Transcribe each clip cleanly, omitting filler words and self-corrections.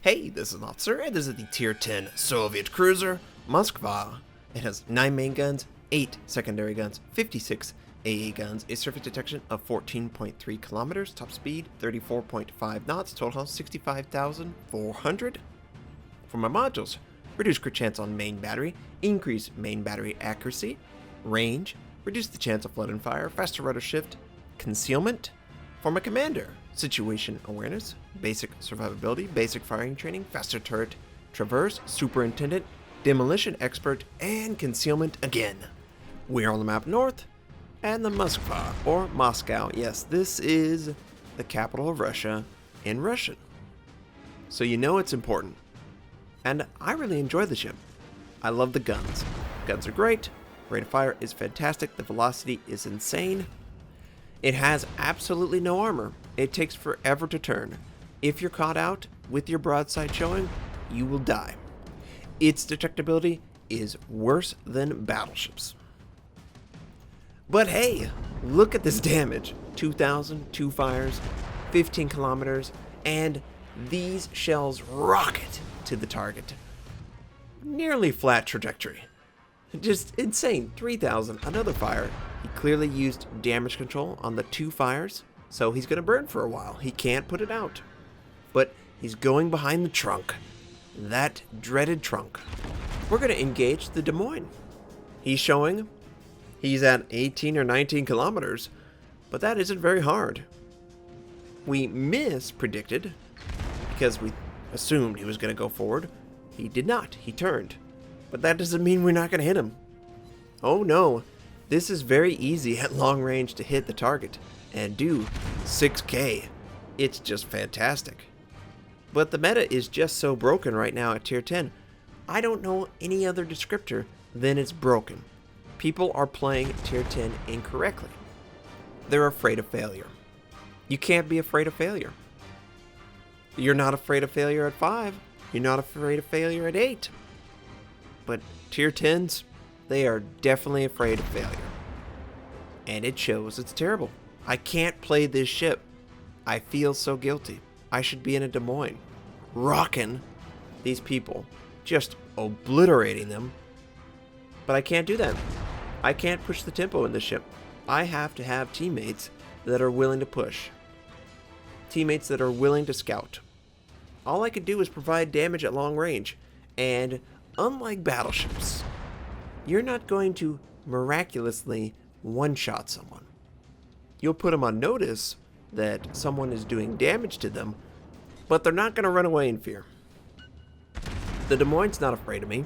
Hey, this is Notser, and this is the Tier 10 Soviet cruiser, Moskva. It has 9 main guns, 8 secondary guns, 56 AA guns, a surface detection of 14.3 kilometers, top speed 34.5 knots, total health 65,400. For my modules, reduce crit chance on main battery, increase main battery accuracy, range, reduce the chance of flood and fire, faster rudder shift, concealment. For my commander, situation awareness, basic survivability, basic firing training, faster turret, traverse, superintendent, demolition expert, and concealment again. We are on the map north, and the Moskva, or Moscow. Yes, this is the capital of Russia in Russian. So you know it's important. And I really enjoy the ship. I love the guns. Guns are great, rate of fire is fantastic, the velocity is insane. It has absolutely no armor. It takes forever to turn. If you're caught out with your broadside showing, you will die. Its detectability is worse than battleships. But hey, look at this damage. 2,000, 2 fires, 15 kilometers, and these shells rocket to the target. Nearly flat trajectory. Just insane. 3,000, another fire. He clearly used damage control on the 2 fires, so he's going to burn for a while. He can't put it out. But he's going behind the trunk. That dreaded trunk. We're going to engage the Des Moines. He's showing he's at 18 or 19 kilometers, but that isn't very hard. We mispredicted because we assumed he was going to go forward. He did not. He turned. But that doesn't mean we're not going to hit him. Oh no. This is very easy at long range to hit the target and do 6k. It's just fantastic. But the meta is just so broken right now at tier 10. I don't know any other descriptor than it's broken. People are playing tier 10 incorrectly. They're afraid of failure. You can't be afraid of failure. You're not afraid of failure at 5. You're not afraid of failure at 8. But tier 10s, they are definitely afraid of failure. And it shows. It's terrible. I can't play this ship. I feel so guilty. I should be in a Des Moines, rocking these people, just obliterating them. But I can't do that. I can't push the tempo in this ship. I have to have teammates that are willing to push. Teammates that are willing to scout. All I can do is provide damage at long range. And unlike battleships, you're not going to miraculously one-shot someone. You'll put them on notice that someone is doing damage to them, but they're not going to run away in fear. The Des Moines' not afraid of me.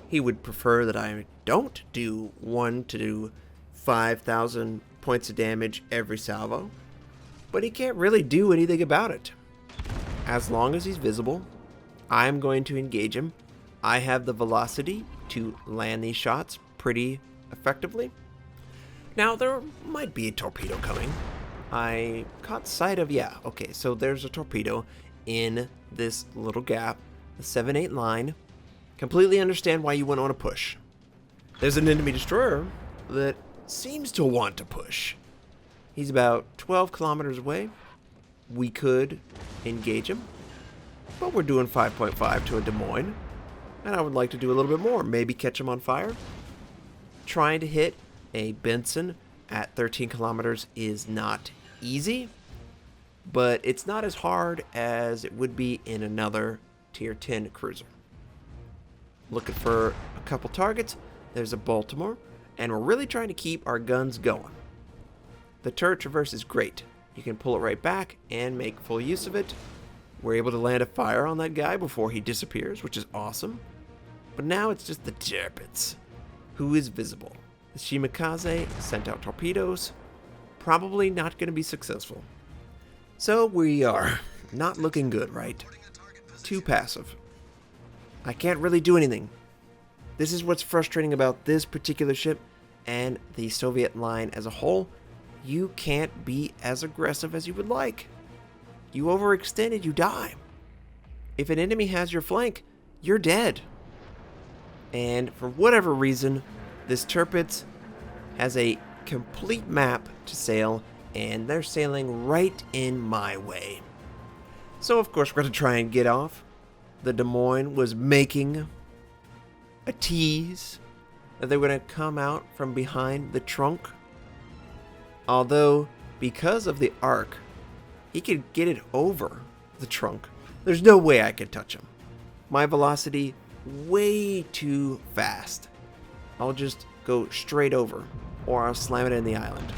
He would prefer that I don't do 1 to 5,000 points of damage every salvo, but he can't really do anything about it. As long as he's visible, I'm going to engage him. I have the velocity to land these shots pretty effectively. Now, there might be a torpedo coming. I caught sight of, so there's a torpedo in this little gap, the 7-8 line. Completely understand why you wouldn't want to push. There's an enemy destroyer that seems to want to push. He's about 12 kilometers away. We could engage him, but we're doing 5.5 to a Des Moines. And I would like to do a little bit more. Maybe catch him on fire. Trying to hit a Benson at 13 kilometers is not easy. But it's not as hard as it would be in another tier 10 cruiser. Looking for a couple targets. There's a Baltimore. And we're really trying to keep our guns going. The turret traverse is great. You can pull it right back and make full use of it. We're able to land a fire on that guy before he disappears, which is awesome. But now it's just the Tirpitz, who is visible. The Shimakaze sent out torpedoes. Probably not going to be successful. So we are not looking good, right? Too passive. I can't really do anything. This is what's frustrating about this particular ship and the Soviet line as a whole. You can't be as aggressive as you would like. You overextended, you die. If an enemy has your flank, you're dead. And for whatever reason, this Tirpitz has a complete map to sail, and they're sailing right in my way. So of course we're going to try and get off the Des Moines was making a tease that they were going to come out from behind the trunk. Although, because of the arc, he could get it over the trunk. There's no way I could touch him. My velocity way too fast. I'll just go straight over, or I'll slam it in the island.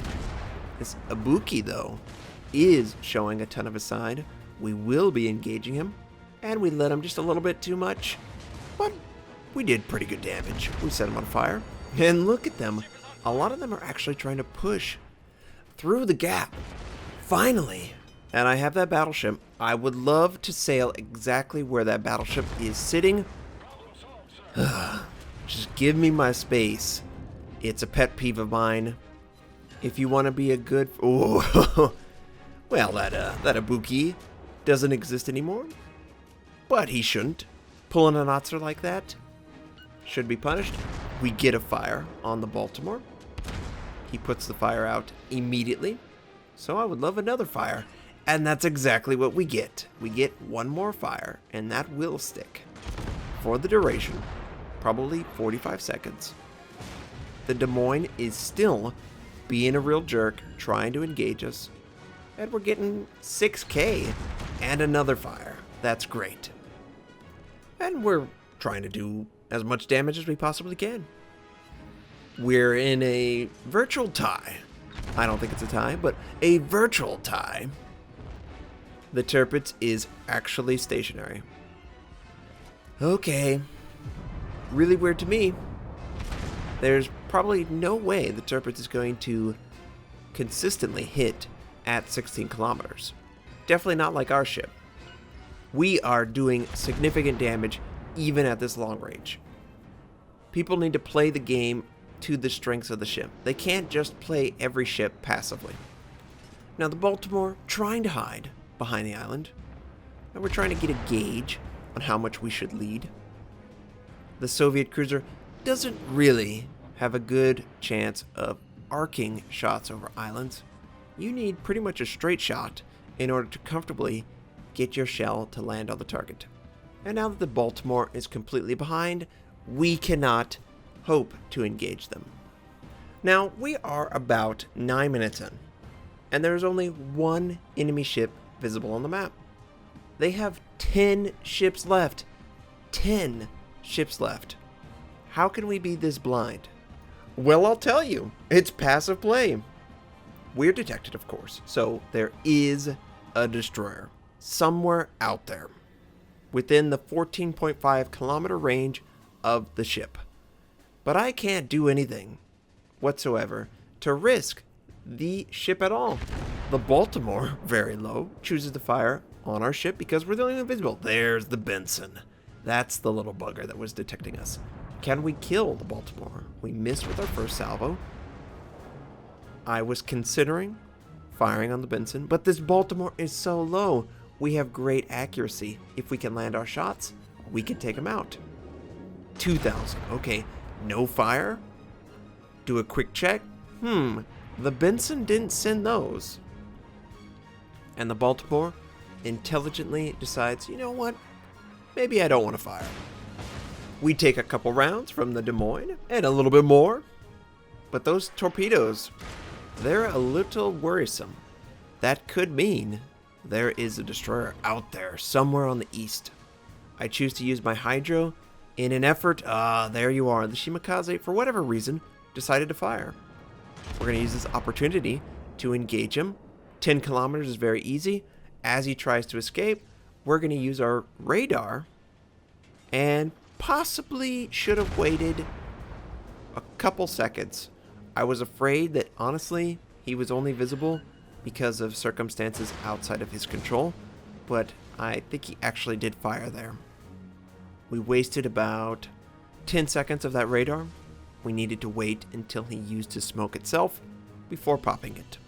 This Ibuki, though, is showing a ton of his side. We will be engaging him, and we let him just a little bit too much, but we did pretty good damage. We set him on fire, and look at them. A lot of them are actually trying to push through the gap. Finally. And I have that battleship. I would love to sail exactly where that battleship is sitting. Just give me my space. It's a pet peeve of mine. If you want to be a good... Oh, well, that Ibuki doesn't exist anymore. But he shouldn't. Pulling a Notser like that should be punished. We get a fire on the Baltimore. He puts the fire out immediately. So I would love another fire. And that's exactly what we get. We get one more fire, and that will stick for the duration, probably 45 seconds. The Des Moines is still being a real jerk, trying to engage us, and we're getting 6K and another fire. That's great. And we're trying to do as much damage as we possibly can. We're in a virtual tie. I don't think it's a tie, but a virtual tie. The Tirpitz is actually stationary. Okay. Really weird to me. There's probably no way the Tirpitz is going to consistently hit at 16 kilometers. Definitely not like our ship. We are doing significant damage even at this long range. People need to play the game to the strengths of the ship. They can't just play every ship passively. Now the Baltimore trying to hide behind the island, and we're trying to get a gauge on how much we should lead. The Soviet cruiser doesn't really have a good chance of arcing shots over islands. You need pretty much a straight shot in order to comfortably get your shell to land on the target. And now that the Baltimore is completely behind, we cannot hope to engage them. Now, we are about 9 minutes in, and there's only one enemy ship visible on the map. They have 10 ships left. 10 ships left. How can we be this blind? Well, I'll tell you. It's passive play. We're detected, of course, so there is a destroyer somewhere out there within the 14.5 kilometer range of the ship. But I can't do anything whatsoever to risk the ship at all. The Baltimore, very low, chooses to fire on our ship because we're the only one visible. There's the Benson. That's the little bugger that was detecting us. Can we kill the Baltimore? We missed with our first salvo. I was considering firing on the Benson, but this Baltimore is so low. We have great accuracy. If we can land our shots, we can take them out. 2,000. Okay, no fire. Do a quick check. The Benson didn't send those. And the Baltimore intelligently decides, you know what? Maybe I don't want to fire. We take a couple rounds from the Des Moines and a little bit more. But those torpedoes, they're a little worrisome. That could mean there is a destroyer out there somewhere on the east. I choose to use my hydro in an effort. There you are. The Shimakaze, for whatever reason, decided to fire. We're going to use this opportunity to engage him. 10 kilometers is very easy. As he tries to escape, we're going to use our radar and possibly should have waited a couple seconds. I was afraid that, honestly, he was only visible because of circumstances outside of his control, but I think he actually did fire there. We wasted about 10 seconds of that radar. We needed to wait until he used his smoke itself before popping it.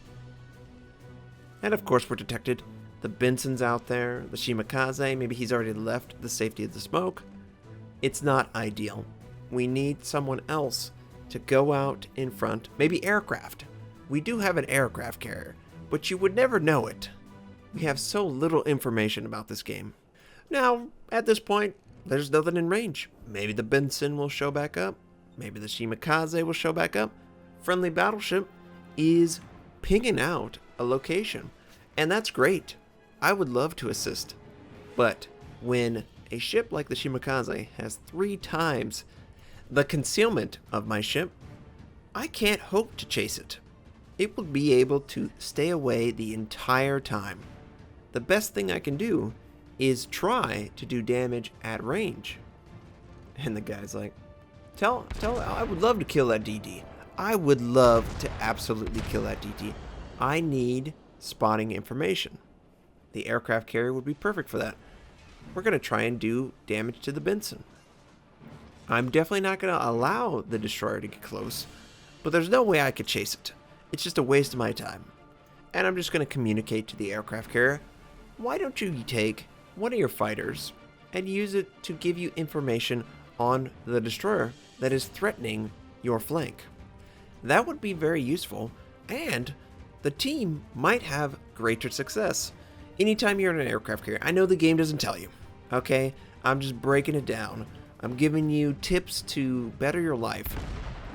And of course we're detected. The Benson's out there, the Shimakaze, maybe he's already left the safety of the smoke. It's not ideal. We need someone else to go out in front, maybe aircraft. We do have an aircraft carrier, but you would never know it. We have so little information about this game. Now, at this point, there's nothing in range. Maybe the Benson will show back up. Maybe the Shimakaze will show back up. Friendly battleship is pinging out a location. And that's great. I would love to assist. But when a ship like the Shimakaze has 3 times the concealment of my ship, I can't hope to chase it. It will be able to stay away the entire time. The best thing I can do is try to do damage at range. And the guy's like, I would love to kill that DD. I would love to absolutely kill that DD. I need spotting information. The aircraft carrier would be perfect for that. We're going to try and do damage to the Benson. I'm definitely not going to allow the destroyer to get close, but there's no way I could chase it. It's just a waste of my time. And I'm just going to communicate to the aircraft carrier, why don't you take one of your fighters and use it to give you information on the destroyer that is threatening your flank. That would be very useful, and the team might have greater success. Anytime you're in an aircraft carrier, I know the game doesn't tell you, okay? I'm just breaking it down. I'm giving you tips to better your life.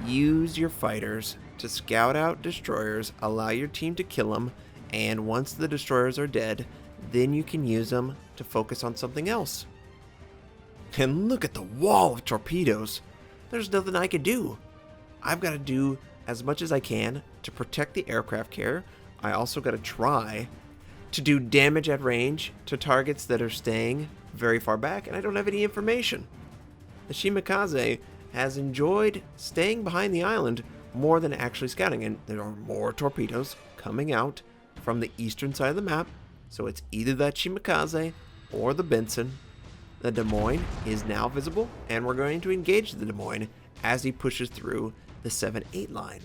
Use your fighters to scout out destroyers, allow your team to kill them, and once the destroyers are dead, then you can use them to focus on something else. And look at the wall of torpedoes. There's nothing I can do. I've got to do as much as I can to protect the aircraft carrier. I also got to try to do damage at range to targets that are staying very far back, and I don't have any information. The Shimakaze has enjoyed staying behind the island more than actually scouting, and there are more torpedoes coming out from the eastern side of the map, so it's either that Shimakaze or the Benson. The Des Moines is now visible, and we're going to engage the Des Moines as he pushes through the 7-8 line.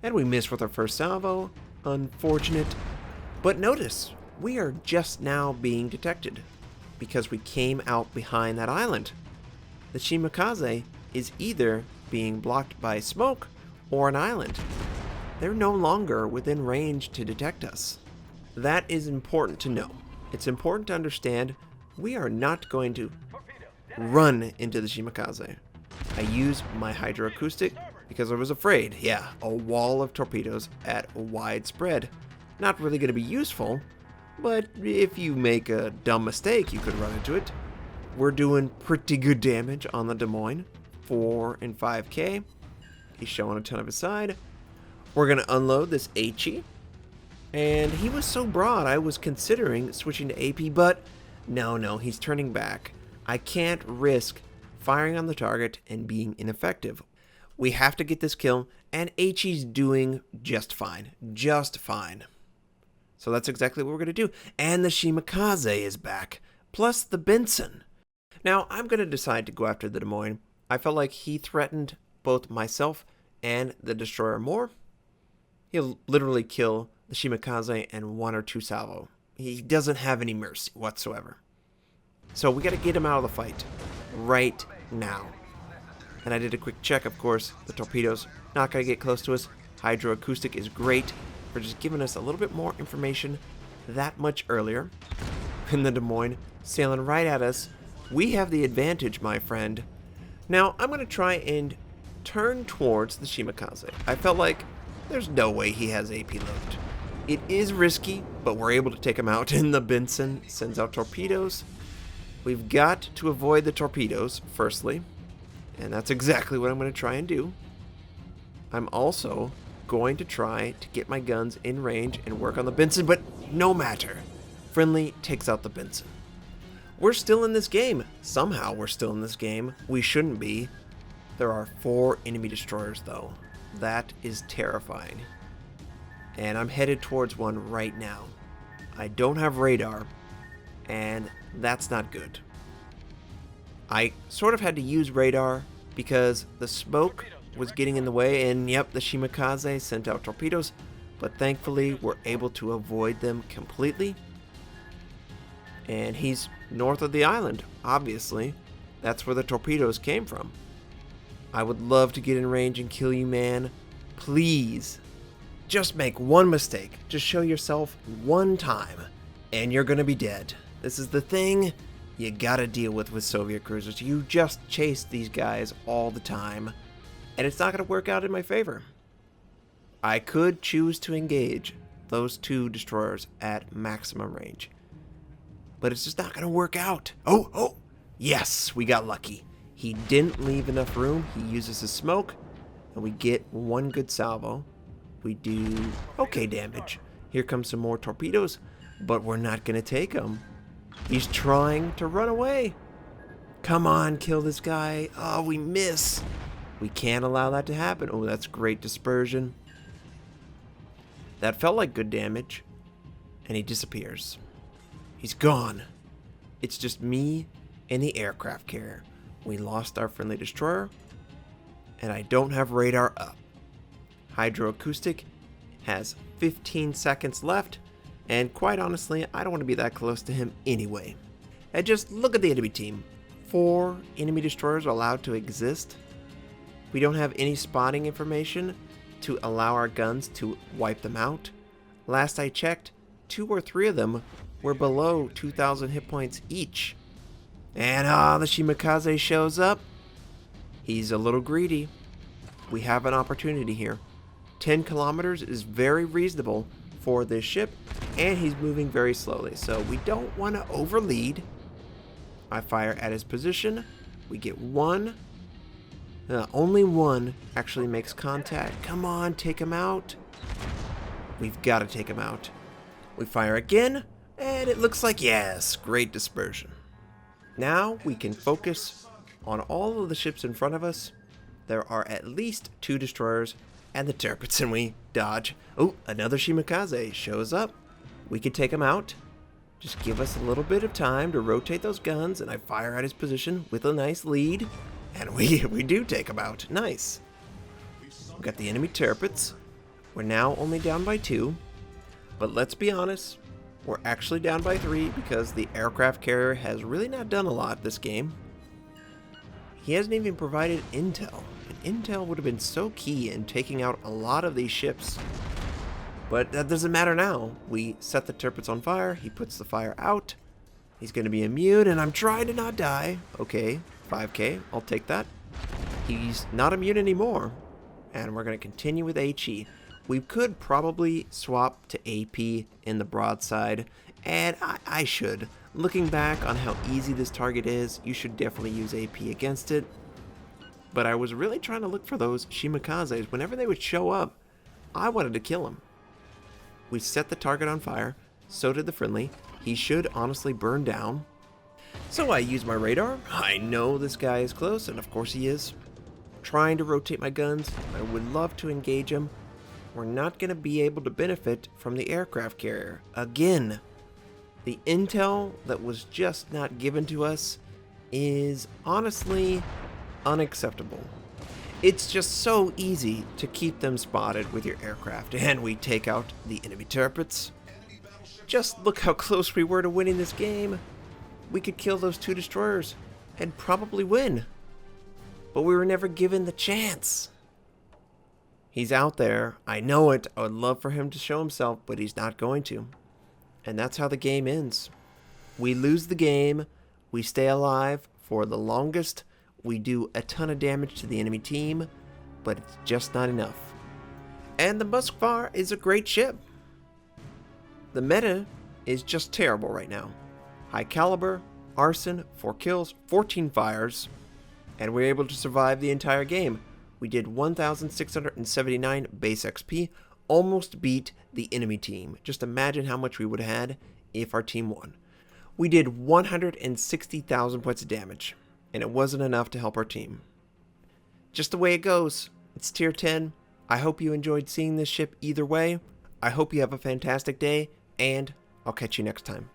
And we missed with our first salvo. Unfortunate. But notice, we are just now being detected because we came out behind that island. The Shimakaze is either being blocked by smoke or an island. They're no longer within range to detect us. That is important to know. It's important to understand we are not going to run into the Shimakaze. I use my hydroacoustic because I was afraid. Yeah, a wall of torpedoes at a wide spread. Not really going to be useful, but if you make a dumb mistake, you could run into it. We're doing pretty good damage on the Des Moines, 4 and 5K. He's showing a ton of his side. We're going to unload this HE. And he was so broad, I was considering switching to AP, but no, he's turning back. I can't risk firing on the target and being ineffective. We have to get this kill, and HE's doing just fine. Just fine. So that's exactly what we're going to do. And the Shimakaze is back, plus the Benson. Now, I'm going to decide to go after the Des Moines. I felt like he threatened both myself and the destroyer more. He'll literally kill the Shimakaze and 1 or 2 salvo. He doesn't have any mercy whatsoever. So we got to get him out of the fight right now. And I did a quick check, of course. The torpedoes not going to get close to us. Hydroacoustic is great for just giving us a little bit more information that much earlier. And the Des Moines sailing right at us. We have the advantage, my friend. Now, I'm going to try and turn towards the Shimakaze. I felt like there's no way he has AP loaded. It is risky, but we're able to take him out, and the Benson sends out torpedoes. We've got to avoid the torpedoes, firstly, and that's exactly what I'm going to try and do. I'm also going to try to get my guns in range and work on the Benson, but no matter. Friendly takes out the Benson. We're still in this game. Somehow we're still in this game. We shouldn't be. There are 4 enemy destroyers, though. That is terrifying. And I'm headed towards one right now. I don't have radar, and that's not good. I sort of had to use radar because the smoke was getting in the way, and yep, the Shimakaze sent out torpedoes, but thankfully we're able to avoid them completely. And he's north of the island, obviously. That's where the torpedoes came from. I would love to get in range and kill you, man. Please. Just make one mistake. Just show yourself one time. and you're gonna be dead. This is the thing you gotta deal with Soviet cruisers. You just chase these guys all the time, and it's not gonna work out in my favor. I could choose to engage those 2 destroyers at maximum range, but it's just not gonna work out. Oh, yes, we got lucky. He didn't leave enough room. He uses his smoke, and we get 1 good salvo. We do okay damage. Here comes some more torpedoes, but we're not gonna take them. He's trying to run away. Come on, kill this guy. Oh, we miss. We can't allow that to happen. Oh, that's great dispersion. That felt like good damage. And he disappears. He's gone. It's just me and the aircraft carrier. We lost our friendly destroyer. And I don't have radar up. Hydroacoustic has 15 seconds left. And quite honestly, I don't want to be that close to him anyway. And just look at the enemy team. 4 enemy destroyers are allowed to exist. We don't have any spotting information to allow our guns to wipe them out. Last I checked, 2 or 3 of them were below 2,000 hit points each. And the Shimakaze shows up. He's a little greedy. We have an opportunity here. 10 kilometers is very reasonable for this ship, and he's moving very slowly, so we don't want to overlead. I fire at his position. We get 1. Only 1 actually makes contact. Come on, take him out. We've got to take him out. We fire again, and it looks like, yes, great dispersion. Now we can focus on all of the ships in front of us. There are at least 2 destroyers and the turrets, and we dodge. Oh, another Shimakaze shows up. We can take him out. Just give us a little bit of time to rotate those guns, and I fire at his position with a nice lead. And we do take him out. Nice. We got the enemy turrets. We're now only down by 2. But let's be honest, we're actually down by 3 because the aircraft carrier has really not done a lot this game. He hasn't even provided intel. And intel would have been so key in taking out a lot of these ships. But that doesn't matter now. We set the turrets on fire. He puts the fire out. He's going to be immune, and I'm trying to not die. Okay. 5k, I'll take that. He's not immune anymore, and we're going to continue with HE. We could probably swap to AP in the broadside, and I should. Looking back on how easy this target is, you should definitely use AP against it. But I was really trying to look for those Shimakazes. Whenever they would show up, I wanted to kill them. We set the target on fire, so did the friendly. He should honestly burn down. So I use my radar. I know this guy is close, and of course he is. Trying to rotate my guns. I would love to engage him. We're not going to be able to benefit from the aircraft carrier. Again, the intel that was just not given to us is honestly unacceptable. It's just so easy to keep them spotted with your aircraft, and we take out the enemy turrets. Just look how close we were to winning this game. We could kill those 2 destroyers and probably win. But we were never given the chance. He's out there. I know it. I would love for him to show himself, but he's not going to. And that's how the game ends. We lose the game. We stay alive for the longest. We do a ton of damage to the enemy team, but it's just not enough. And the Moskva is a great ship. The meta is just terrible right now. High caliber, arson, 4 kills, 14 fires, and we're able to survive the entire game. We did 1,679 base XP, almost beat the enemy team. Just imagine how much we would have had if our team won. We did 160,000 points of damage, and it wasn't enough to help our team. Just the way it goes. It's tier 10. I hope you enjoyed seeing this ship either way. I hope you have a fantastic day, and I'll catch you next time.